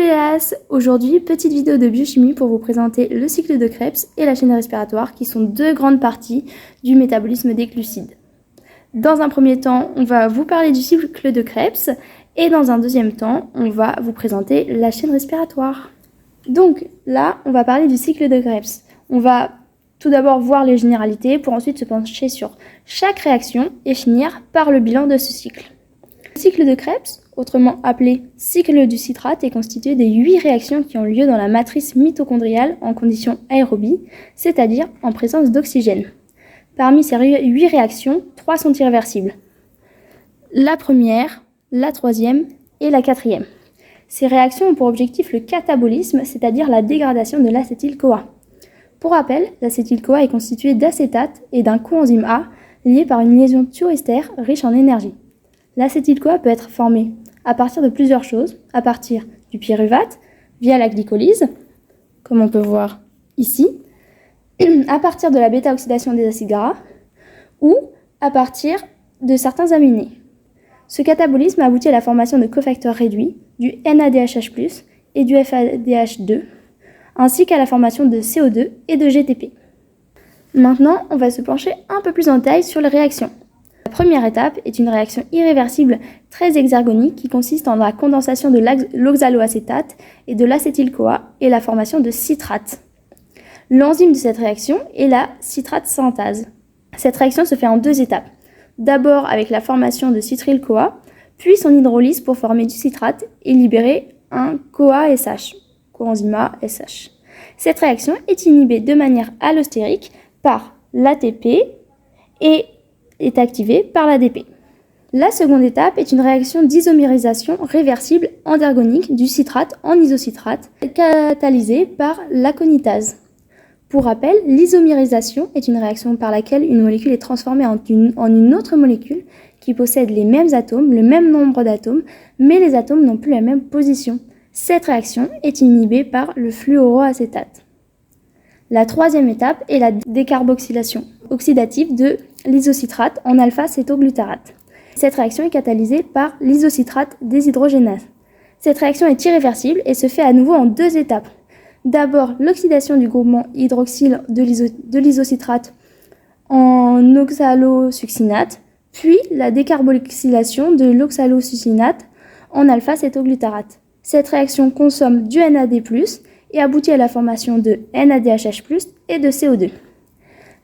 les lasses! Aujourd'hui, petite vidéo de biochimie pour vous présenter le cycle de Krebs et la chaîne respiratoire qui sont deux grandes parties du métabolisme des glucides. Dans un premier temps, on va vous parler du cycle de Krebs et dans un deuxième temps, on va vous présenter la chaîne respiratoire. Donc là, on va parler du cycle de Krebs. On va tout d'abord voir les généralités pour ensuite se pencher sur chaque réaction et finir par le bilan de ce cycle. Le cycle de Krebs, autrement appelé cycle du citrate, est constitué des 8 réactions qui ont lieu dans la matrice mitochondriale en conditions aérobies, c'est-à-dire en présence d'oxygène. Parmi ces 8 réactions, 3 sont irréversibles. La première, la troisième et la quatrième. Ces réactions ont pour objectif le catabolisme, c'est-à-dire la dégradation de l'acétyl-CoA. Pour rappel, l'acétyl-CoA est constitué d'acétate et d'un coenzyme A lié par une liaison thioester riche en énergie. L'acétyl-CoA peut être formé à partir de plusieurs choses, à partir du pyruvate, via la glycolyse, comme on peut voir ici, à partir de la bêta-oxydation des acides gras, ou à partir de certains aminés. Ce catabolisme aboutit à la formation de cofacteurs réduits, du NADHH+, et du FADH2, ainsi qu'à la formation de CO2 et de GTP. Maintenant, on va se pencher un peu plus en détail sur les réactions. La première étape est une réaction irréversible très exergonique qui consiste en la condensation de l'oxaloacétate et de l'acétyl-CoA et la formation de citrate. L'enzyme de cette réaction est la citrate synthase. Cette réaction se fait en 2 étapes. D'abord avec la formation de citryl-CoA, puis son hydrolyse pour former du citrate et libérer un CoA-SH, coenzyme A-SH. Cette réaction est inhibée de manière allostérique par l'ATP et est activée par l'ADP. La seconde étape est une réaction d'isomérisation réversible endergonique du citrate en isocitrate, catalysée par l'aconitase. Pour rappel, l'isomérisation est une réaction par laquelle une molécule est transformée en une autre molécule qui possède les mêmes atomes, le même nombre d'atomes, mais les atomes n'ont plus la même position. Cette réaction est inhibée par le fluoroacétate. La troisième étape est la décarboxylation oxydative de l'isocitrate en alpha-cétoglutarate. Cette réaction est catalysée par l'isocitrate déshydrogénase. Cette réaction est irréversible et se fait à nouveau en 2 étapes. D'abord, l'oxydation du groupement hydroxyle de l'isocitrate en oxalosuccinate, puis la décarboxylation de l'oxalosuccinate en alpha-cétoglutarate. Cette réaction consomme du NAD+, et aboutit à la formation de NADHH+, et de CO2.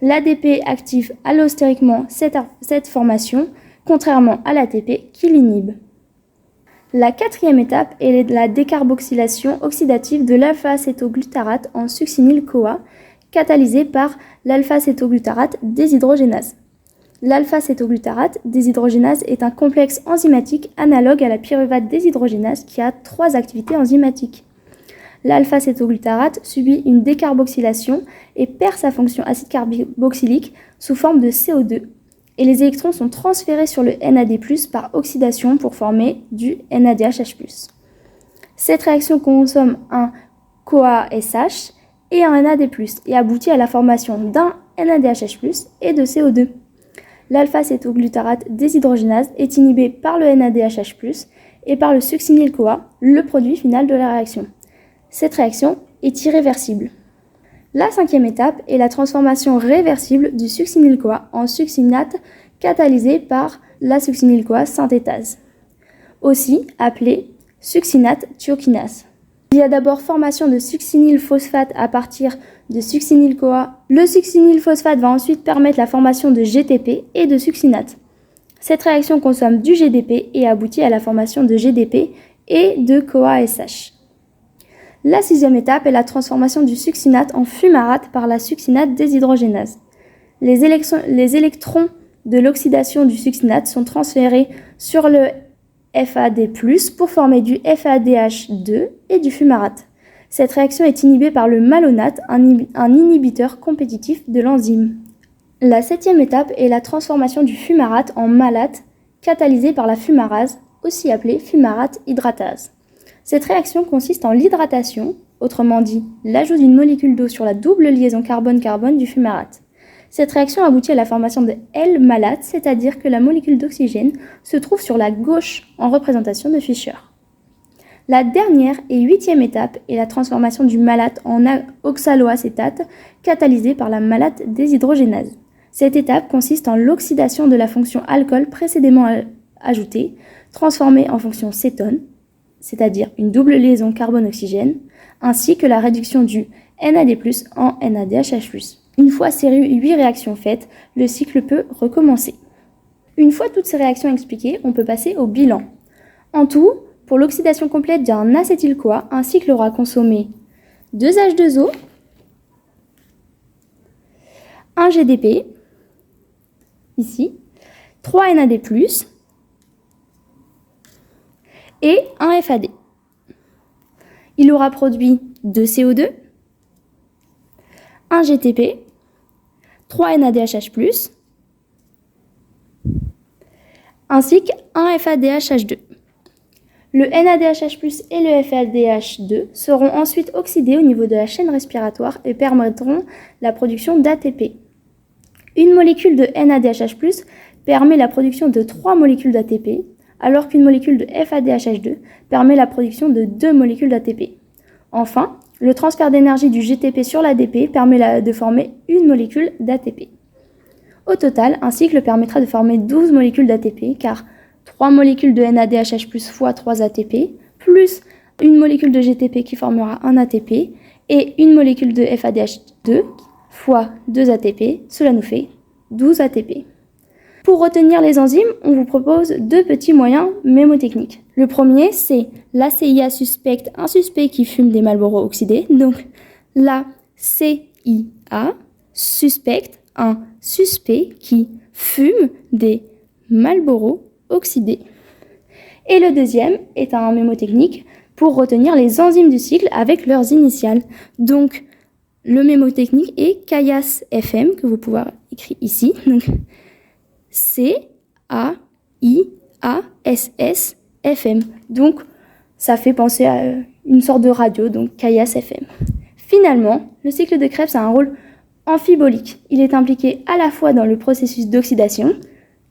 L'ADP active allostériquement cette formation, contrairement à l'ATP qui l'inhibe. La quatrième étape est la décarboxylation oxydative de l'alpha-cétoglutarate en succinyl-CoA, catalysée par l'alpha-cétoglutarate déshydrogénase. L'alpha-cétoglutarate déshydrogénase est un complexe enzymatique analogue à la pyruvate déshydrogénase qui a 3 activités enzymatiques. L'alpha-cétoglutarate subit une décarboxylation et perd sa fonction acide carboxylique sous forme de CO2 et les électrons sont transférés sur le NAD+, par oxydation pour former du NADHH+. Cette réaction consomme un CoA-SH et un NAD+, et aboutit à la formation d'un NADHH+, et de CO2. L'alpha-cétoglutarate déshydrogénase est inhibé par le NADHH+, et par le succinyl-CoA, le produit final de la réaction. Cette réaction est irréversible. La 5e étape est la transformation réversible du succinyl-CoA en succinate catalysée par la succinyl-CoA synthétase, aussi appelée succinate thiokinase. Il y a d'abord formation de succinylphosphate à partir de succinyl-CoA. Le succinylphosphate va ensuite permettre la formation de GTP et de succinate. Cette réaction consomme du GDP et aboutit à la formation de GDP et de CoA-SH. La 6e étape est la transformation du succinate en fumarate par la succinate déshydrogénase. Les électrons de l'oxydation du succinate sont transférés sur le FAD+, pour former du FADH2 et du fumarate. Cette réaction est inhibée par le malonate, un inhibiteur compétitif de l'enzyme. La 7e étape est la transformation du fumarate en malate, catalysée par la fumarase, aussi appelée fumarate hydratase. Cette réaction consiste en l'hydratation, autrement dit l'ajout d'une molécule d'eau sur la double liaison carbone-carbone du fumarate. Cette réaction aboutit à la formation de L-malate, c'est-à-dire que la molécule d'oxygène se trouve sur la gauche en représentation de Fischer. La dernière et 8e étape est la transformation du malate en oxaloacétate catalysé par la malate déshydrogénase. Cette étape consiste en l'oxydation de la fonction alcool précédemment ajoutée, transformée en fonction cétone, c'est-à-dire une double liaison carbone-oxygène, ainsi que la réduction du NAD+, en NADH+. Une fois ces 8 réactions faites, le cycle peut recommencer. Une fois toutes ces réactions expliquées, on peut passer au bilan. En tout, pour l'oxydation complète d'un acétyl-CoA, un cycle aura consommé 2 H2O, 1 GDP, ici, 3 NAD+, et 1 FAD. Il aura produit 2 CO2, 1 GTP, 3 NADH+, ainsi qu'un FADH2. Le NADH+ et le FADH2 seront ensuite oxydés au niveau de la chaîne respiratoire et permettront la production d'ATP. Une molécule de NADH+ permet la production de 3 molécules d'ATP, alors qu'une molécule de FADH2 permet la production de 2 molécules d'ATP. Enfin, le transfert d'énergie du GTP sur l'ADP permet de former une molécule d'ATP. Au total, un cycle permettra de former 12 molécules d'ATP, car 3 molécules de NADH+ fois 3 ATP, plus une molécule de GTP qui formera un ATP, et une molécule de FADH2 fois 2 ATP, cela nous fait 12 ATP. Pour retenir les enzymes, on vous propose 2 petits moyens mémotechniques. Le premier, c'est l'ACIA suspecte un suspect qui fume des Marlboro oxydés. Donc, la CIA suspecte un suspect qui fume des Marlboro oxydés. Et le deuxième est un mémotechnique pour retenir les enzymes du cycle avec leurs initiales. Donc, le mémotechnique est CAIAS-FM, que vous pouvez écrire ici. Donc, CAIASS-FM. Donc, ça fait penser à une sorte de radio, donc CAIAS-FM. Finalement, le cycle de Krebs a un rôle amphibolique. Il est impliqué à la fois dans le processus d'oxydation,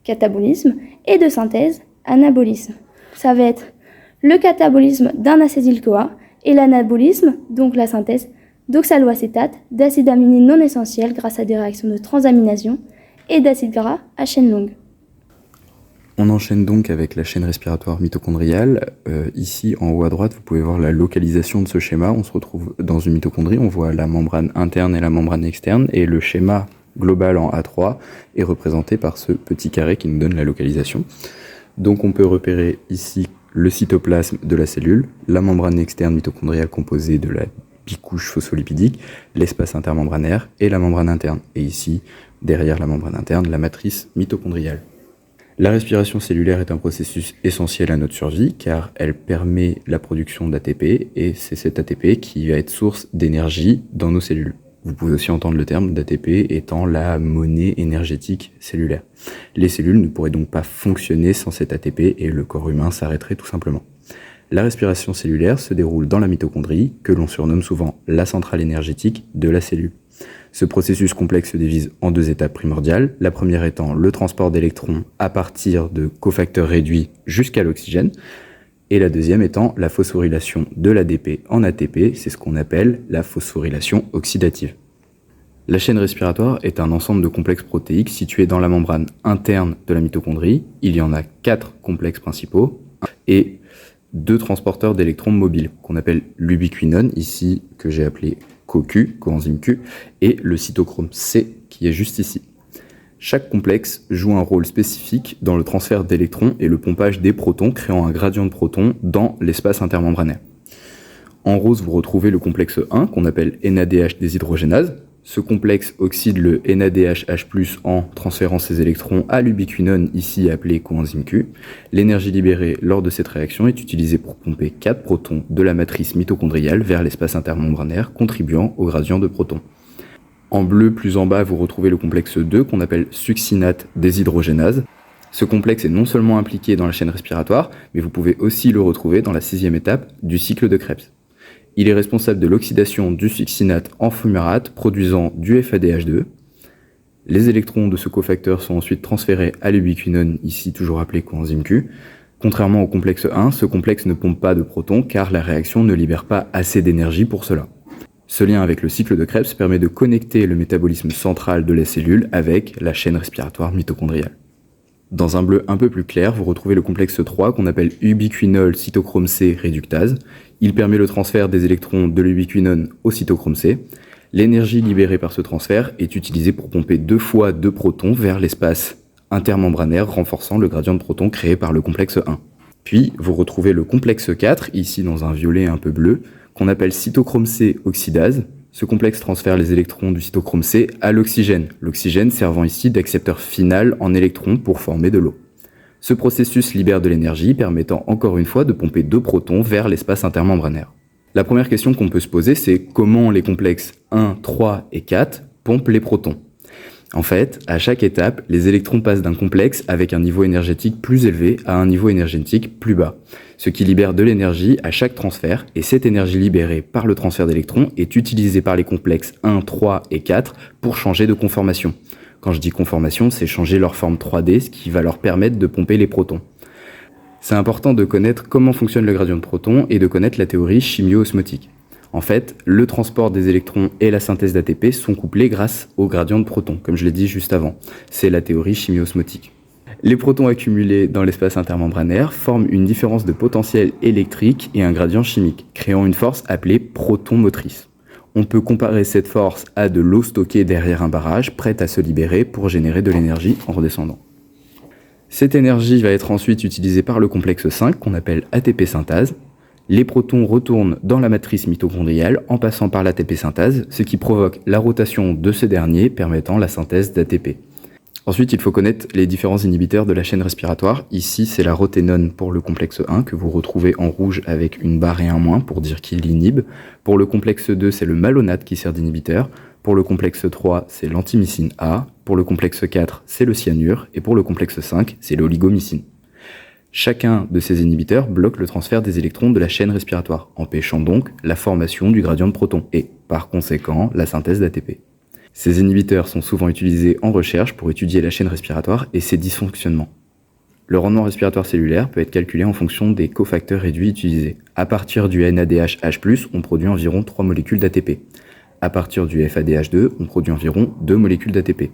catabolisme, et de synthèse, anabolisme. Ça va être le catabolisme d'un acétyl-CoA et l'anabolisme, donc la synthèse d'oxaloacétate, d'acides aminés non essentiels grâce à des réactions de transamination et d'acides gras à chaîne longue. On enchaîne donc avec la chaîne respiratoire mitochondriale. Ici, en haut à droite, vous pouvez voir la localisation de ce schéma. On se retrouve dans une mitochondrie, on voit la membrane interne et la membrane externe, et le schéma global en A3 est représenté par ce petit carré qui nous donne la localisation. Donc on peut repérer ici le cytoplasme de la cellule, la membrane externe mitochondriale composée de la bicouche phospholipidique, l'espace intermembranaire et la membrane interne. Et ici, derrière la membrane interne, la matrice mitochondriale. La respiration cellulaire est un processus essentiel à notre survie car elle permet la production d'ATP et c'est cet ATP qui va être source d'énergie dans nos cellules. Vous pouvez aussi entendre le terme d'ATP étant la monnaie énergétique cellulaire. Les cellules ne pourraient donc pas fonctionner sans cet ATP et le corps humain s'arrêterait tout simplement. La respiration cellulaire se déroule dans la mitochondrie, que l'on surnomme souvent la centrale énergétique de la cellule. Ce processus complexe se divise en 2 étapes primordiales, la première étant le transport d'électrons à partir de cofacteurs réduits jusqu'à l'oxygène, et la deuxième étant la phosphorylation de l'ADP en ATP, c'est ce qu'on appelle la phosphorylation oxydative. La chaîne respiratoire est un ensemble de complexes protéiques situés dans la membrane interne de la mitochondrie. Il y en a 4 complexes principaux et 2 transporteurs d'électrons mobiles qu'on appelle l'ubiquinone, ici que j'ai appelé CoQ, coenzyme Q, et le cytochrome C qui est juste ici. Chaque complexe joue un rôle spécifique dans le transfert d'électrons et le pompage des protons, créant un gradient de protons dans l'espace intermembranaire. En rose, vous retrouvez le complexe 1 qu'on appelle NADH déshydrogénase. Ce complexe oxyde le NADH+ en transférant ses électrons à l'ubiquinone, ici appelé coenzyme Q. L'énergie libérée lors de cette réaction est utilisée pour pomper 4 protons de la matrice mitochondriale vers l'espace intermembranaire, contribuant au gradient de protons. En bleu, plus en bas, vous retrouvez le complexe 2 qu'on appelle succinate déshydrogénase. Ce complexe est non seulement impliqué dans la chaîne respiratoire, mais vous pouvez aussi le retrouver dans la 6e étape du cycle de Krebs. Il est responsable de l'oxydation du succinate en fumérate, produisant du FADH2. Les électrons de ce cofacteur sont ensuite transférés à l'ubiquinone, ici toujours appelé coenzyme Q. Contrairement au complexe 1, ce complexe ne pompe pas de protons car la réaction ne libère pas assez d'énergie pour cela. Ce lien avec le cycle de Krebs permet de connecter le métabolisme central de la cellule avec la chaîne respiratoire mitochondriale. Dans un bleu un peu plus clair, vous retrouvez le complexe 3 qu'on appelle ubiquinol cytochrome C réductase. Il permet le transfert des électrons de l'ubiquinone au cytochrome C. L'énergie libérée par ce transfert est utilisée pour pomper 2 fois 2 protons vers l'espace intermembranaire, renforçant le gradient de protons créé par le complexe 1. Puis, vous retrouvez le complexe 4, ici dans un violet un peu bleu, qu'on appelle cytochrome C oxydase. Ce complexe transfère les électrons du cytochrome C à l'oxygène, l'oxygène servant ici d'accepteur final en électrons pour former de l'eau. Ce processus libère de l'énergie, permettant encore une fois de pomper 2 protons vers l'espace intermembranaire. La première question qu'on peut se poser, c'est comment les complexes 1, 3 et 4 pompent les protons. En fait, à chaque étape, les électrons passent d'un complexe avec un niveau énergétique plus élevé à un niveau énergétique plus bas, ce qui libère de l'énergie à chaque transfert, et cette énergie libérée par le transfert d'électrons est utilisée par les complexes 1, 3 et 4 pour changer de conformation. Quand je dis conformation, c'est changer leur forme 3D, ce qui va leur permettre de pomper les protons. C'est important de connaître comment fonctionne le gradient de protons et de connaître la théorie chimio-osmotique. En fait, le transport des électrons et la synthèse d'ATP sont couplés grâce au gradient de protons, comme je l'ai dit juste avant. C'est la théorie chimio-osmotique. Les protons accumulés dans l'espace intermembranaire forment une différence de potentiel électrique et un gradient chimique, créant une force appelée proton motrice. On peut comparer cette force à de l'eau stockée derrière un barrage, prête à se libérer pour générer de l'énergie en redescendant. Cette énergie va être ensuite utilisée par le complexe 5, qu'on appelle ATP synthase. Les protons retournent dans la matrice mitochondriale en passant par l'ATP synthase, ce qui provoque la rotation de ce dernier, permettant la synthèse d'ATP. Ensuite, il faut connaître les différents inhibiteurs de la chaîne respiratoire. Ici, c'est la roténone pour le complexe 1, que vous retrouvez en rouge avec une barre et un moins pour dire qu'il l'inhibe. Pour le complexe 2, c'est le malonate qui sert d'inhibiteur. Pour le complexe 3, c'est l'antimycine A. Pour le complexe 4, c'est le cyanure. Et pour le complexe 5, c'est l'oligomycine. Chacun de ces inhibiteurs bloque le transfert des électrons de la chaîne respiratoire, empêchant donc la formation du gradient de protons et, par conséquent, la synthèse d'ATP. Ces inhibiteurs sont souvent utilisés en recherche pour étudier la chaîne respiratoire et ses dysfonctionnements. Le rendement respiratoire cellulaire peut être calculé en fonction des cofacteurs réduits utilisés. À partir du NADH-H+, on produit environ 3 molécules d'ATP. À partir du FADH2, on produit environ 2 molécules d'ATP.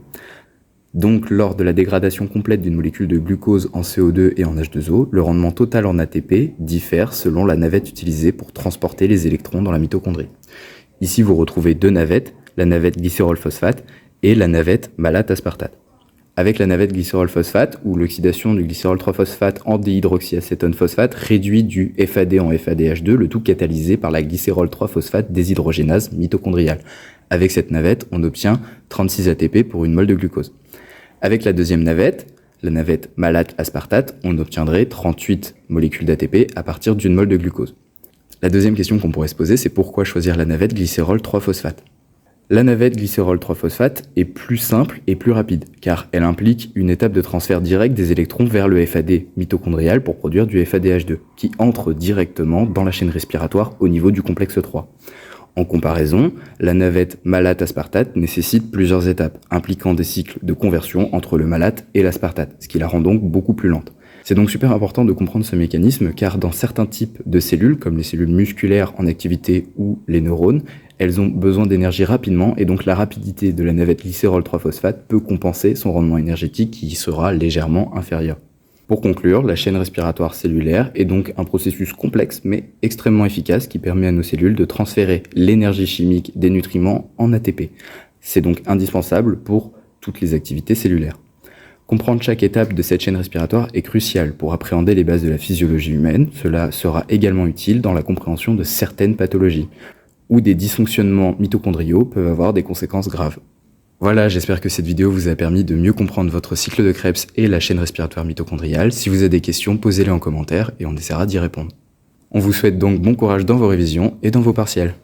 Donc, lors de la dégradation complète d'une molécule de glucose en CO2 et en H2O, le rendement total en ATP diffère selon la navette utilisée pour transporter les électrons dans la mitochondrie. Ici, vous retrouvez 2 navettes, la navette glycérol-phosphate et la navette malate-aspartate. Avec la navette glycérol-phosphate, où l'oxydation du glycérol 3-phosphate en déhydroxyacétone phosphate réduit du FAD en FADH2, le tout catalysé par la glycérol 3-phosphate déshydrogénase mitochondriale. Avec cette navette, on obtient 36 ATP pour une mole de glucose. Avec la deuxième navette, la navette malate-aspartate, on obtiendrait 38 molécules d'ATP à partir d'une mole de glucose. La deuxième question qu'on pourrait se poser, c'est pourquoi choisir la navette glycérol 3-phosphate ? La navette glycérol 3-phosphate est plus simple et plus rapide, car elle implique une étape de transfert direct des électrons vers le FAD mitochondrial pour produire du FADH2, qui entre directement dans la chaîne respiratoire au niveau du complexe 3. En comparaison, la navette malate-aspartate nécessite plusieurs étapes, impliquant des cycles de conversion entre le malate et l'aspartate, ce qui la rend donc beaucoup plus lente. C'est donc super important de comprendre ce mécanisme, car dans certains types de cellules, comme les cellules musculaires en activité ou les neurones, elles ont besoin d'énergie rapidement, et donc la rapidité de la navette glycérol 3-phosphate peut compenser son rendement énergétique qui sera légèrement inférieur. Pour conclure, la chaîne respiratoire cellulaire est donc un processus complexe mais extrêmement efficace qui permet à nos cellules de transférer l'énergie chimique des nutriments en ATP. C'est donc indispensable pour toutes les activités cellulaires. Comprendre chaque étape de cette chaîne respiratoire est crucial pour appréhender les bases de la physiologie humaine. Cela sera également utile dans la compréhension de certaines pathologies, où des dysfonctionnements mitochondriaux peuvent avoir des conséquences graves. Voilà, j'espère que cette vidéo vous a permis de mieux comprendre votre cycle de Krebs et la chaîne respiratoire mitochondriale. Si vous avez des questions, posez-les en commentaire et on essaiera d'y répondre. On vous souhaite donc bon courage dans vos révisions et dans vos partiels.